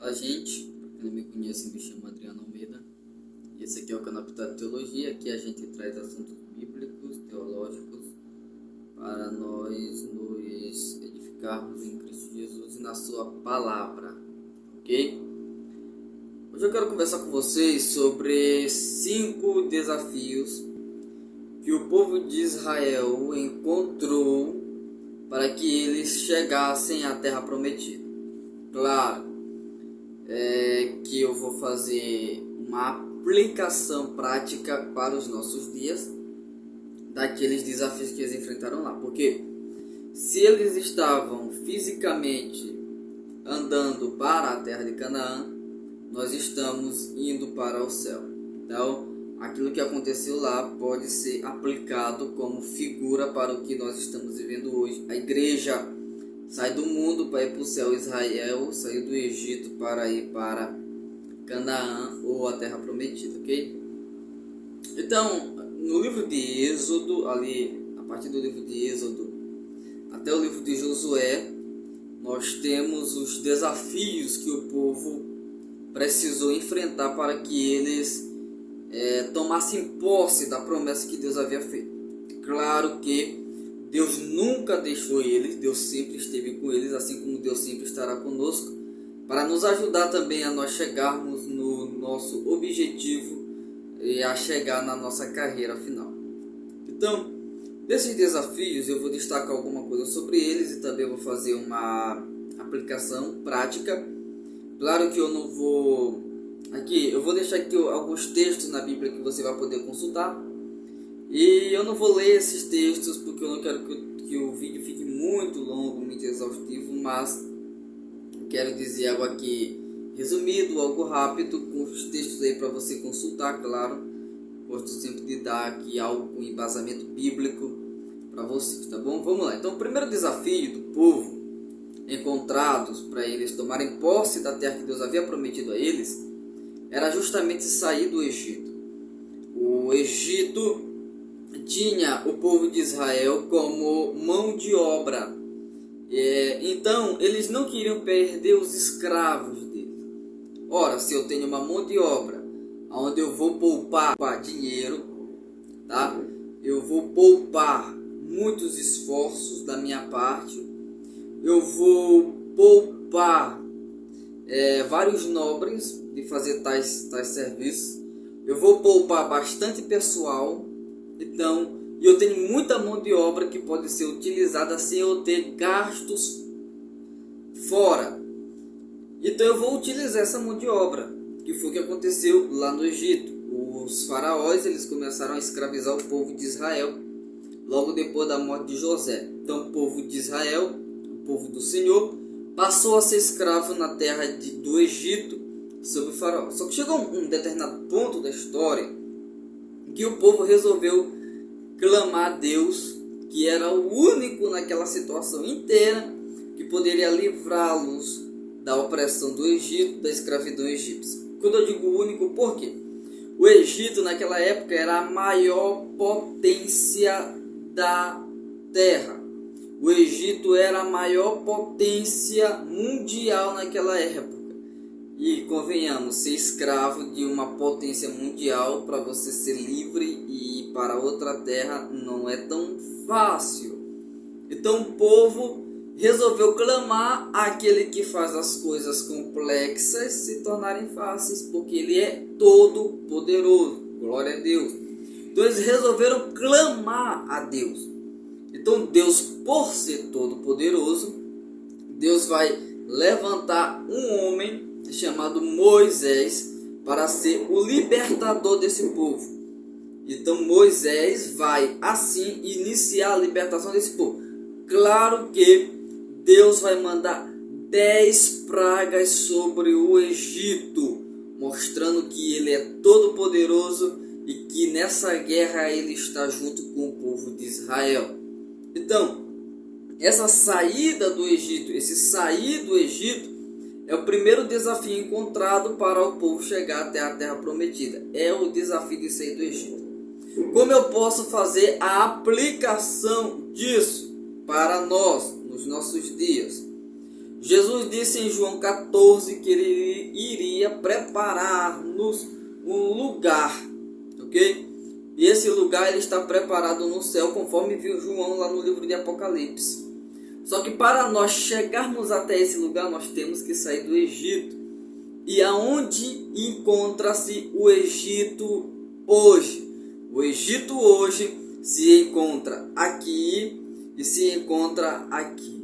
Olá, gente. Para quem não me conhece, me chamo Adriano Almeida. E esse aqui é o canal Pitado Teologia. Aqui a gente traz assuntos bíblicos, teológicos, para nós nos edificarmos em Cristo Jesus e na sua palavra. Ok? Hoje eu quero conversar com vocês sobre 5 desafios que o povo de Israel encontrou para que eles chegassem à terra prometida. Claro, que eu vou fazer uma aplicação prática para os nossos dias daqueles desafios que eles enfrentaram lá. Porque se eles estavam fisicamente andando para a terra de Canaã, nós estamos indo para o céu. Então, aquilo que aconteceu lá pode ser aplicado como figura para o que nós estamos vivendo hoje. A igreja sai do mundo para ir para o céu. Israel saiu do Egito para ir para Canaã ou a terra prometida, ok? Então, no livro de Êxodo, ali a partir do livro de Êxodo até o livro de Josué, nós temos os desafios que o povo precisou enfrentar para que eles tomassem posse da promessa que Deus havia feito. Claro que Deus nunca deixou eles, Deus sempre esteve com eles, assim como Deus sempre estará conosco, para nos ajudar também a nós chegarmos no nosso objetivo e a chegar na nossa carreira final. Então, desses desafios eu vou destacar alguma coisa sobre eles e também vou fazer uma aplicação prática. Claro que eu não vou... Aqui, eu vou deixar aqui alguns textos na Bíblia que você vai poder consultar. E eu não vou ler esses textos porque eu não quero que o vídeo fique muito longo, muito exaustivo, mas quero dizer algo aqui resumido, algo rápido, com os textos aí para você consultar, claro. Gosto sempre de dar aqui algo com embasamento bíblico para vocês, tá bom? Vamos lá. Então, o primeiro desafio do povo encontrados para eles tomarem posse da terra que Deus havia prometido a eles era justamente sair do Egito. O Egito tinha o povo de Israel como mão de obra. Então, eles não queriam perder os escravos deles. Ora, se eu tenho uma mão de obra onde eu vou poupar dinheiro, tá? Eu vou poupar muitos esforços da minha parte, eu vou poupar vários nobres de fazer tais serviços, eu vou poupar bastante pessoal. Então, eu tenho muita mão de obra que pode ser utilizada sem eu ter gastos fora. Então, eu vou utilizar essa mão de obra, que foi o que aconteceu lá no Egito. Os faraós, eles começaram a escravizar o povo de Israel logo depois da morte de José. Então, o povo de Israel, o povo do Senhor, passou a ser escravo na terra do Egito sob o faraó. Só que chegou um determinado ponto da história que o povo resolveu clamar a Deus, que era o único naquela situação inteira que poderia livrá-los da opressão do Egito, da escravidão egípcia. Quando eu digo único, por quê? O Egito naquela época era a maior potência da terra. O Egito era a maior potência mundial naquela época. E convenhamos, ser escravo de uma potência mundial para você ser livre e ir para outra terra não é tão fácil. Então o povo resolveu clamar àquele que faz as coisas complexas se tornarem fáceis, porque ele é todo poderoso. Glória a Deus. Então eles resolveram clamar a Deus. Então Deus, por ser todo poderoso, Deus vai levantar um homem chamado Moisés para ser o libertador desse povo. Então Moisés vai assim iniciar a libertação desse povo. Claro que Deus vai mandar 10 pragas sobre o Egito, mostrando que ele é todo poderoso e que nessa guerra ele está junto com o povo de Israel. Então, essa saída do Egito, esse sair do Egito é o primeiro desafio encontrado para o povo chegar até a terra prometida. É o desafio de sair do Egito. Como eu posso fazer a aplicação disso para nós, nos nossos dias? Jesus disse em João 14 que ele iria preparar-nos um lugar, ok? E esse lugar ele está preparado no céu, conforme viu João lá no livro de Apocalipse. Só que para nós chegarmos até esse lugar, nós temos que sair do Egito. E aonde encontra-se o Egito hoje? O Egito hoje se encontra aqui e se encontra aqui.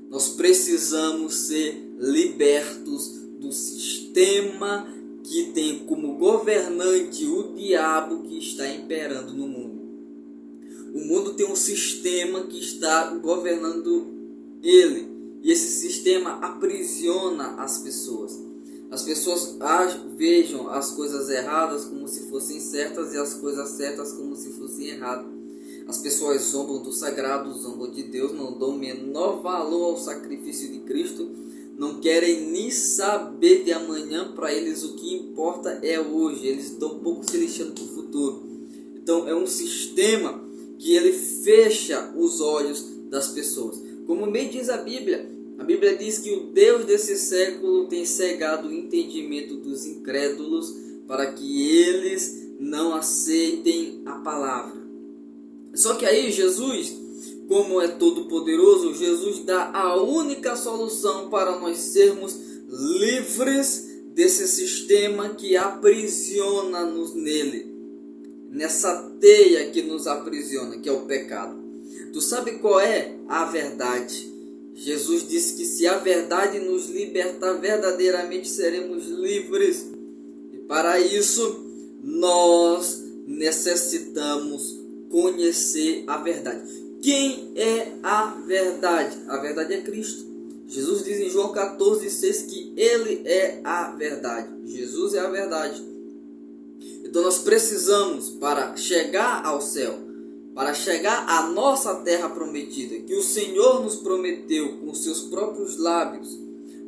Nós precisamos ser libertos do sistema que tem como governante o diabo que está imperando no mundo. O mundo tem um sistema que está governando ele. E esse sistema aprisiona as pessoas. As pessoas vejam as coisas erradas como se fossem certas e as coisas certas como se fossem erradas. As pessoas zombam do sagrado, zombam de Deus, não dão o menor valor ao sacrifício de Cristo, não querem nem saber de amanhã. Para eles o que importa é hoje, eles estão um pouco se lixando para o futuro. Então é um sistema que ele fecha os olhos das pessoas. Como bem diz a Bíblia diz que o Deus desse século tem cegado o entendimento dos incrédulos para que eles não aceitem a palavra. Só que aí Jesus, como é todo poderoso, Jesus dá a única solução para nós sermos livres desse sistema que aprisiona-nos nele, nessa teia que nos aprisiona, que é o pecado. Tu sabe qual é a verdade? Jesus disse que se a verdade nos libertar, verdadeiramente seremos livres. E para isso, nós necessitamos conhecer a verdade. Quem é a verdade? A verdade é Cristo. Jesus diz em João 14,6 que Ele é a verdade. Jesus é a verdade. Então nós precisamos, para chegar ao céu, para chegar à nossa terra prometida, que o Senhor nos prometeu com seus próprios lábios,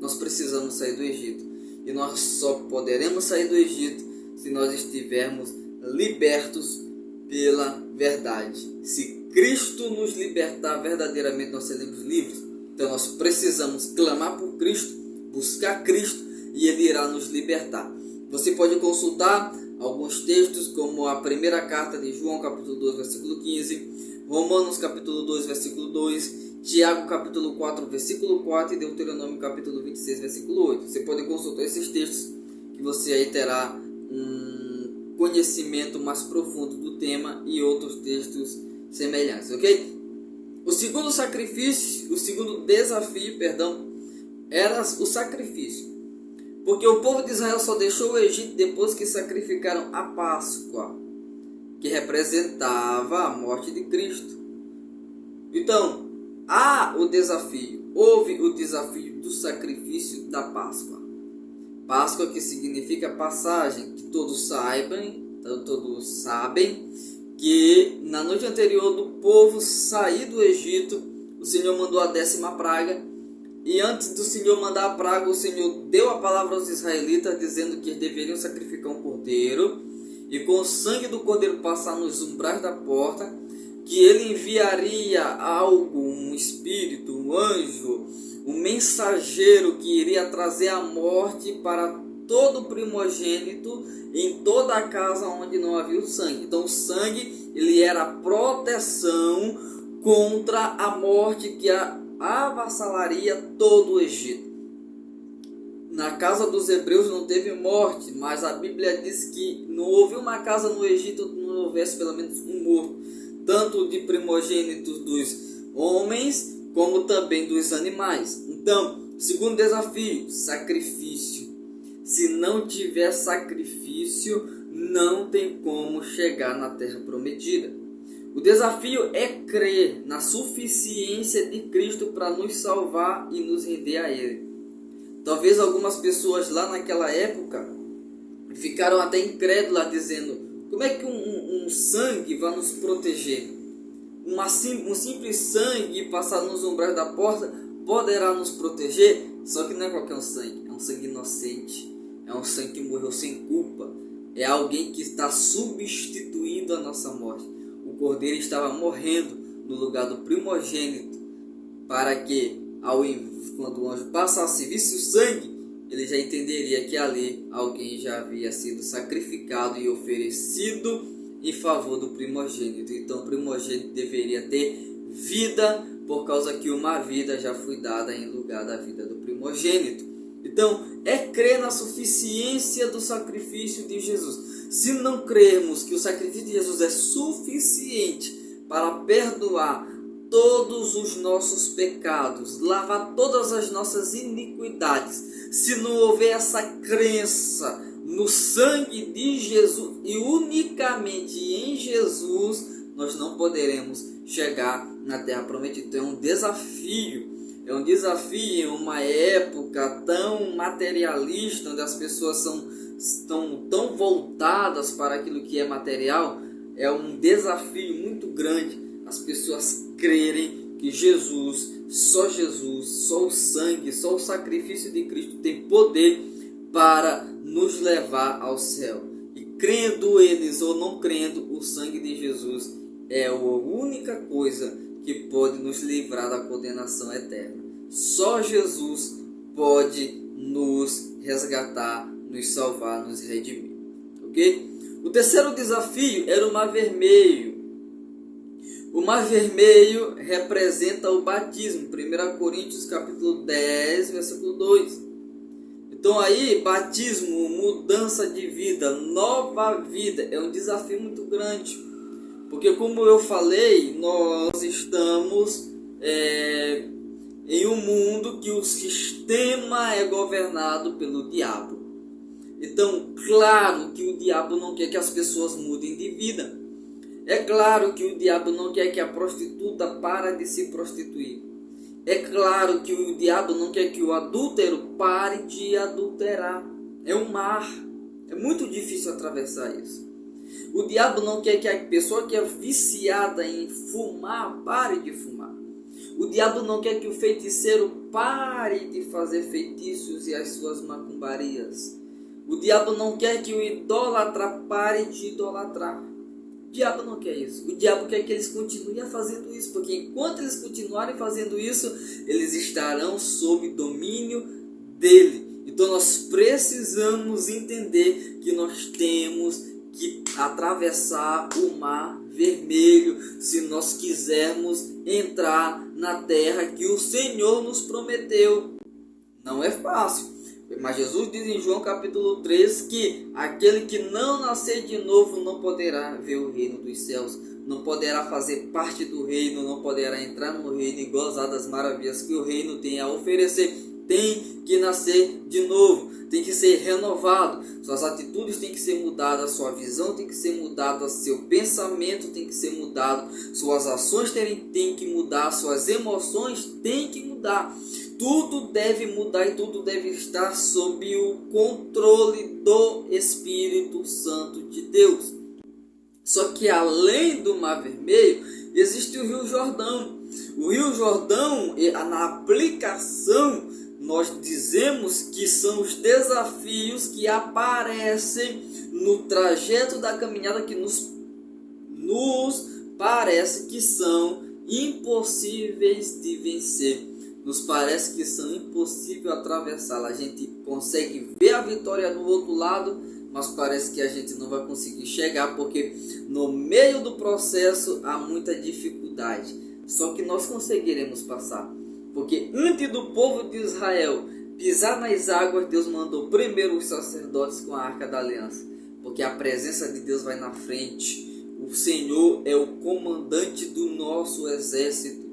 nós precisamos sair do Egito. E nós só poderemos sair do Egito se nós estivermos libertos pela verdade. Se Cristo nos libertar verdadeiramente, nós seremos livres. Então nós precisamos clamar por Cristo, buscar Cristo, e Ele irá nos libertar. Você pode consultar alguns textos, como a primeira carta de João, capítulo 2, versículo 15, Romanos, capítulo 2, versículo 2, Tiago, capítulo 4, versículo 4 e Deuteronômio, capítulo 26, versículo 8. Você pode consultar esses textos, que você aí terá um conhecimento mais profundo do tema e outros textos semelhantes, ok? O segundo desafio, era o sacrifício. Porque o povo de Israel só deixou o Egito depois que sacrificaram a Páscoa, que representava a morte de Cristo. Então, houve o desafio do sacrifício da Páscoa. Páscoa, que significa passagem, que todos sabem que na noite anterior do povo sair do Egito, o Senhor mandou a 10ª praga. E antes do Senhor mandar a praga, o Senhor deu a palavra aos israelitas, dizendo que eles deveriam sacrificar um cordeiro, e com o sangue do cordeiro passar nos umbrais da porta, que ele enviaria algo, um espírito, um anjo, um mensageiro que iria trazer a morte para todo primogênito em toda a casa onde não havia o sangue. Então o sangue, ele era a proteção contra a morte que avassalaria todo o Egito. Na casa dos hebreus não teve morte, mas a Bíblia diz que não houve uma casa no Egito que não houvesse pelo menos um morto, tanto de primogênitos dos homens como também dos animais. Então, segundo desafio, sacrifício. Se não tiver sacrifício, não tem como chegar na terra prometida. O desafio é crer na suficiência de Cristo para nos salvar e nos render a Ele. Talvez algumas pessoas lá naquela época ficaram até incrédulas, dizendo: como é que um sangue vai nos proteger? Um simples sangue passar nos umbrais da porta poderá nos proteger? Só que não é qualquer sangue, é um sangue inocente, é um sangue que morreu sem culpa, é alguém que está substituindo a nossa morte. O cordeiro estava morrendo no lugar do primogênito, para que, ao invés quando o anjo passasse e visse o sangue, ele já entenderia que ali alguém já havia sido sacrificado e oferecido em favor do primogênito. Então o primogênito deveria ter vida, por causa que uma vida já foi dada em lugar da vida do primogênito. Então é crer na suficiência do sacrifício de Jesus. Se não crermos que o sacrifício de Jesus é suficiente para perdoar todos os nossos pecados, lavar todas as nossas iniquidades, se não houver essa crença no sangue de Jesus e unicamente em Jesus, nós não poderemos chegar na terra prometida. Então é um desafio em uma época tão materialista, onde as pessoas estão tão voltadas para aquilo que é material. É um desafio muito grande as pessoas crerem que Jesus, só o sangue, só o sacrifício de Cristo tem poder para nos levar ao céu. E crendo eles ou não crendo, o sangue de Jesus é a única coisa que pode nos livrar da condenação eterna. Só Jesus pode nos resgatar, nos salvar, nos redimir. Ok? O terceiro desafio era o Mar Vermelho. O Mar Vermelho representa o batismo. 1 Coríntios capítulo 10, versículo 2. Então aí, batismo, mudança de vida, nova vida, é um desafio muito grande. Porque como eu falei, nós estamos em um mundo que o sistema é governado pelo diabo. Então, claro que o diabo não quer que as pessoas mudem de vida. É claro que o diabo não quer que a prostituta pare de se prostituir. É claro que o diabo não quer que o adúltero pare de adulterar. É um mar. É muito difícil atravessar isso. O diabo não quer que a pessoa que é viciada em fumar pare de fumar. O diabo não quer que o feiticeiro pare de fazer feitiços e as suas macumbarias. O diabo não quer que o idólatra pare de idolatrar. O diabo não quer isso. O diabo quer que eles continuem fazendo isso, porque enquanto eles continuarem fazendo isso, eles estarão sob domínio dele. Então nós precisamos entender que nós temos que atravessar o Mar Vermelho se nós quisermos entrar na terra que o Senhor nos prometeu. Não é fácil. Mas Jesus diz em João capítulo 3 que aquele que não nascer de novo não poderá ver o reino dos céus, não poderá fazer parte do reino, não poderá entrar no reino e gozar das maravilhas que o reino tem a oferecer. Tem que nascer de novo, tem que ser renovado, suas atitudes têm que ser mudadas, sua visão tem que ser mudada, seu pensamento tem que ser mudado, suas ações têm que mudar, suas emoções têm que mudar. Tudo deve mudar e tudo deve estar sob o controle do Espírito Santo de Deus. Só que além do Mar Vermelho, existe o Rio Jordão. O Rio Jordão, na aplicação, nós dizemos que são os desafios que aparecem no trajeto da caminhada que nos parece que são impossíveis de vencer. Nos parece que são impossíveis atravessá-la. A gente consegue ver a vitória do outro lado, mas parece que a gente não vai conseguir chegar, porque no meio do processo há muita dificuldade. Só que nós conseguiremos passar, porque antes do povo de Israel pisar nas águas, Deus mandou primeiro os sacerdotes com a Arca da Aliança, porque a presença de Deus vai na frente. O Senhor é o comandante do nosso exército.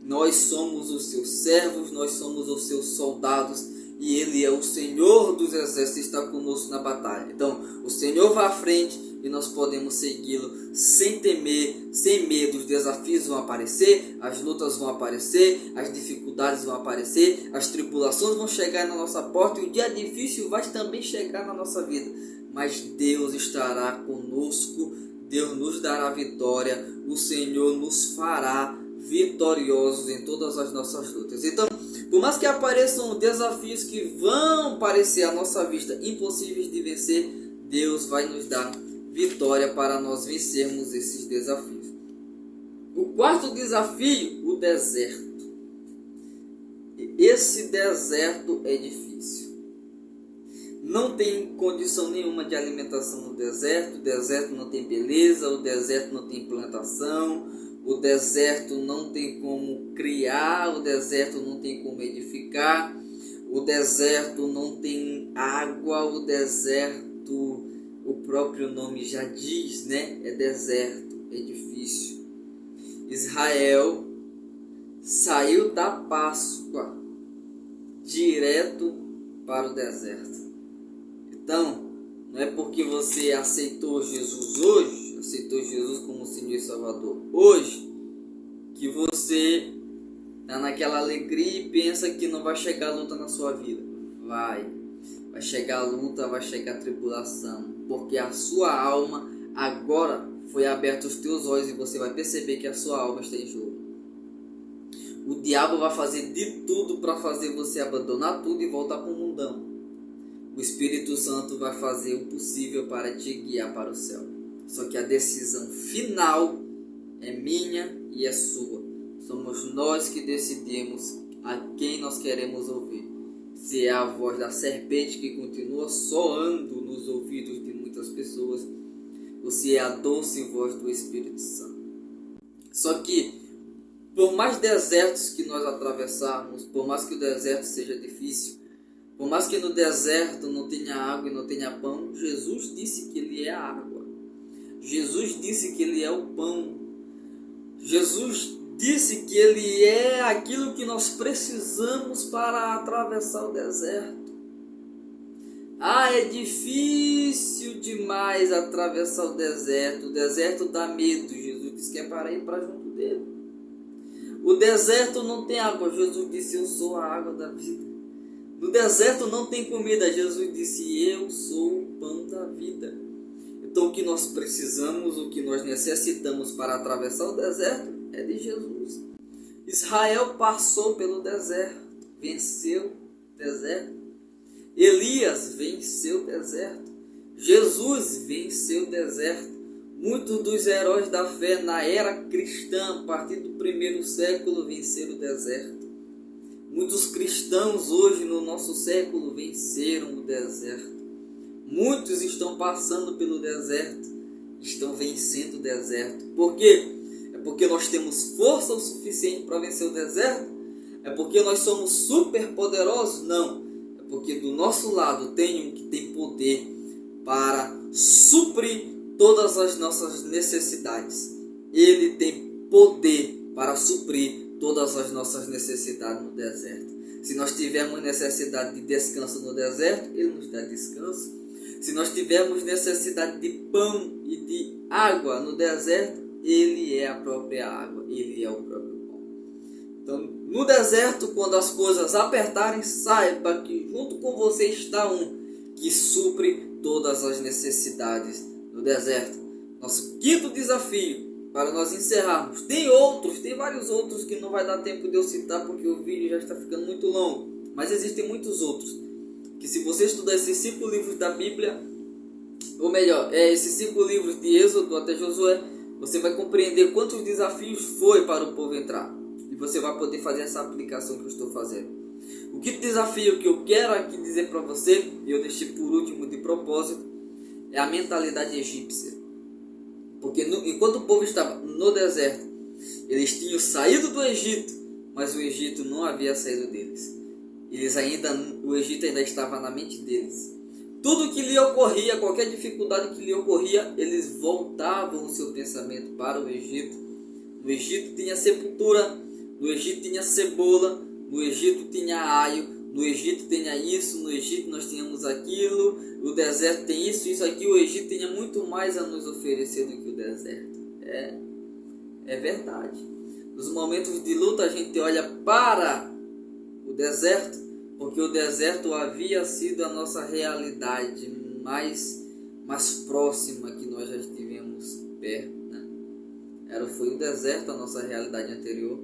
Nós somos os seus servos, nós somos os seus soldados, e Ele é o Senhor dos exércitos, está conosco na batalha. Então, o Senhor vai à frente e nós podemos segui-lo sem temer, sem medo. Os desafios vão aparecer, as lutas vão aparecer, as dificuldades vão aparecer, as tribulações vão chegar na nossa porta e o dia difícil vai também chegar na nossa vida. Mas Deus estará conosco, Deus nos dará vitória, o Senhor nos fará vitoriosos em todas as nossas lutas. Então, por mais que apareçam desafios que vão parecer à nossa vista impossíveis de vencer, Deus vai nos dar vitória para nós vencermos esses desafios. O quarto desafio, o deserto. esse deserto é difícil. Não tem condição nenhuma de alimentação no deserto, o deserto não tem beleza, o deserto não tem plantação, o deserto não tem como criar, o deserto não tem como edificar, o deserto não tem água, o deserto, o próprio nome já diz, né? É deserto, é difícil. Israel saiu da Páscoa direto para o deserto. Então, não é porque você aceitou Jesus hoje, aceitou Jesus como Senhor e Salvador hoje, que você está naquela alegria e pensa que não vai chegar a luta na sua vida. Vai chegar a luta, vai chegar a tribulação, porque a sua alma agora foi aberta os teus olhos e você vai perceber que a sua alma está em jogo. O diabo vai fazer de tudo para fazer você abandonar tudo e voltar para o mundão. O Espírito Santo vai fazer o possível para te guiar para o céu. Só que a decisão final é minha e é sua. Somos nós que decidimos a quem nós queremos ouvir. Se é a voz da serpente que continua soando nos ouvidos de muitas pessoas, ou se é a doce voz do Espírito Santo. Só que, por mais desertos que nós atravessarmos, por mais que o deserto seja difícil, por mais que no deserto não tenha água e não tenha pão, Jesus disse que Ele é a água. Jesus disse que Ele é o pão. Jesus disse que Ele é aquilo que nós precisamos para atravessar o deserto. É difícil demais atravessar o deserto dá medo. Jesus disse que é para ir para junto dele. O deserto não tem água, Jesus disse, eu sou a água da vida. No deserto não tem comida, Jesus disse, eu sou o pão da vida. Então o que nós precisamos, o que nós necessitamos para atravessar o deserto é de Jesus. Israel passou pelo deserto, venceu o deserto. Elias venceu o deserto. Jesus venceu o deserto. Muitos dos heróis da fé na era cristã, a partir do primeiro século, venceram o deserto. Muitos cristãos hoje no nosso século venceram o deserto. Muitos estão passando pelo deserto, estão vencendo o deserto. Por quê? É porque nós temos força o suficiente para vencer o deserto? É porque nós somos super poderosos? Não. É porque do nosso lado tem um que tem poder para suprir todas as nossas necessidades. Ele tem poder para suprir todas as nossas necessidades no deserto. Se nós tivermos necessidade de descanso no deserto, Ele nos dá descanso. Se nós tivermos necessidade de pão e de água no deserto, Ele é a própria água, Ele é o próprio pão. Então, no deserto, quando as coisas apertarem, saiba que junto com você está um que supre todas as necessidades no deserto. Nosso quinto desafio, para nós encerrarmos, tem vários outros que não vai dar tempo de eu citar porque o vídeo já está ficando muito longo, mas existem muitos outros, que se você estudar esses 5 livros da Bíblia, ou melhor, esses 5 livros de Êxodo até Josué, você vai compreender quantos desafios foi para o povo entrar, e você vai poder fazer essa aplicação que eu estou fazendo. O quinto desafio que eu quero aqui dizer para você, e eu deixei por último de propósito, é a mentalidade egípcia. Porque enquanto o povo estava no deserto, eles tinham saído do Egito, mas o Egito não havia saído deles. O Egito ainda estava na mente deles. Tudo que lhe ocorria, qualquer dificuldade que lhe ocorria, eles voltavam o seu pensamento para o Egito. No Egito tinha sepultura, no Egito tinha cebola, no Egito tinha alho, no Egito tinha isso, no Egito nós tínhamos aquilo, o deserto tem isso aqui, o Egito tinha muito mais a nos oferecer do que o deserto. É verdade. Nos momentos de luta a gente olha para o deserto, porque o deserto havia sido a nossa realidade mais próxima que nós já estivemos perto, né? Foi o deserto a nossa realidade anterior.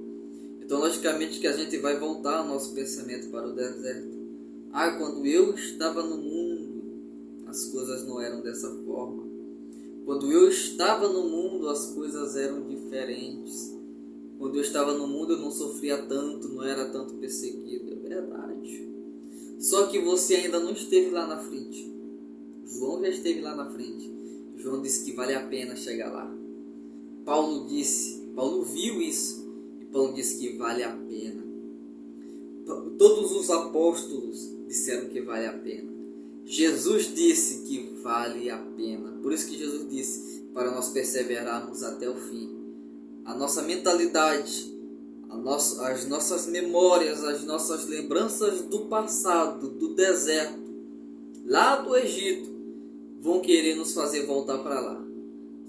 Então, logicamente que a gente vai voltar o nosso pensamento para o deserto. Quando eu estava no mundo, as coisas não eram dessa forma. Quando eu estava no mundo, as coisas eram diferentes. Quando eu estava no mundo eu não sofria tanto, não era tanto perseguido. É verdade. Só que você ainda não esteve lá na frente. João já esteve lá na frente. João disse que vale a pena chegar lá. Paulo viu isso. E Paulo disse que vale a pena. Todos os apóstolos disseram que vale a pena. Jesus disse que vale a pena. Por isso que Jesus disse para nós perseverarmos até o fim. A nossa mentalidade, as nossas memórias, as nossas lembranças do passado, do deserto, lá do Egito, vão querer nos fazer voltar para lá.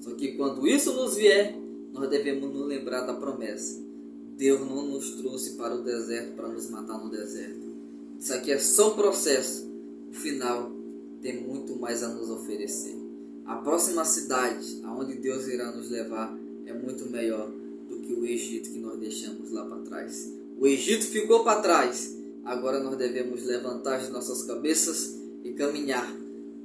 Só que quando isso nos vier, nós devemos nos lembrar da promessa. Deus não nos trouxe para o deserto para nos matar no deserto. Isso aqui é só um processo. O final tem muito mais a nos oferecer. A próxima cidade, aonde Deus irá nos levar, é muito melhor do que o Egito que nós deixamos lá para trás. O Egito ficou para trás. Agora nós devemos levantar as nossas cabeças e caminhar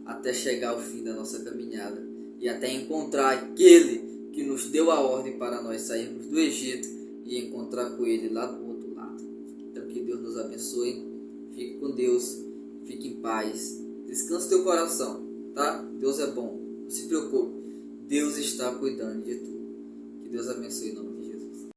até chegar ao fim da nossa caminhada e até encontrar aquele que nos deu a ordem para nós sairmos do Egito e encontrar com ele lá do outro lado. Então que Deus nos abençoe. Fique com Deus. Fique em paz. Descanse teu coração, tá? Deus é bom. Não se preocupe. Deus está cuidando de tudo. Que Deus abençoe.